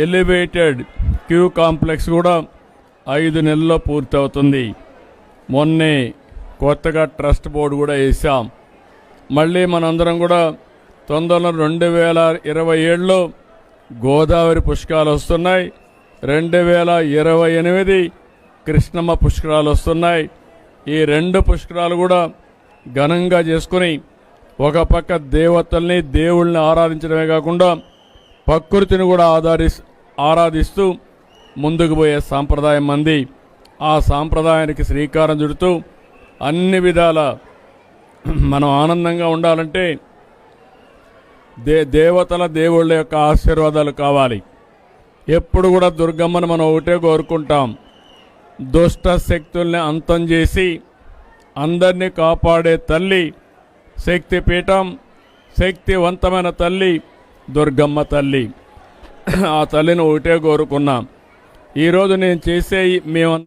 Elevated queue complex కూడా 5 నెలల్లో పూర్తవుతుంది. మొన్నే కొత్తగా ట్రస్ట్ బోర్డు కూడా వేసాం. మళ్ళీ మనందరం కూడా తొందరలో 2027లో గోదావరి పుష్కరాలు వస్తున్నాయి. 2028 కృష్ణమ్మ పుష్కరాలు వస్తున్నాయి. ఈ 2 పుష్కరాలు కూడా ఘనంగా చేసుకుని ఒక పక్క దేవతల్ని దేవుళ్ళని ఆరాధించడమే కాకుండా ప్రకృతిని కూడా ఆరాధిస్తూ ముందుకు పోయే సాంప్రదాయం మంది. ఆ సాంప్రదాయానికి శ్రీకారం చుడుతూ అన్ని విధాల మనం ఆనందంగా ఉండాలంటే దేవతల దేవుళ్ళ యొక్క ఆశీర్వాదాలు కావాలి. ఎప్పుడు కూడా దుర్గమ్మను మనం ఒకటే కోరుకుంటాం, దుష్ట శక్తుల్ని అంతం చేసి అందరినీ కాపాడే తల్లి శక్తిపీఠం, శక్తివంతమైన తల్లి దుర్గమ్మ తల్లి. ఆ తల్లిని ఒకటే కోరుకున్నాం. ఈరోజు నేను చేసే మేము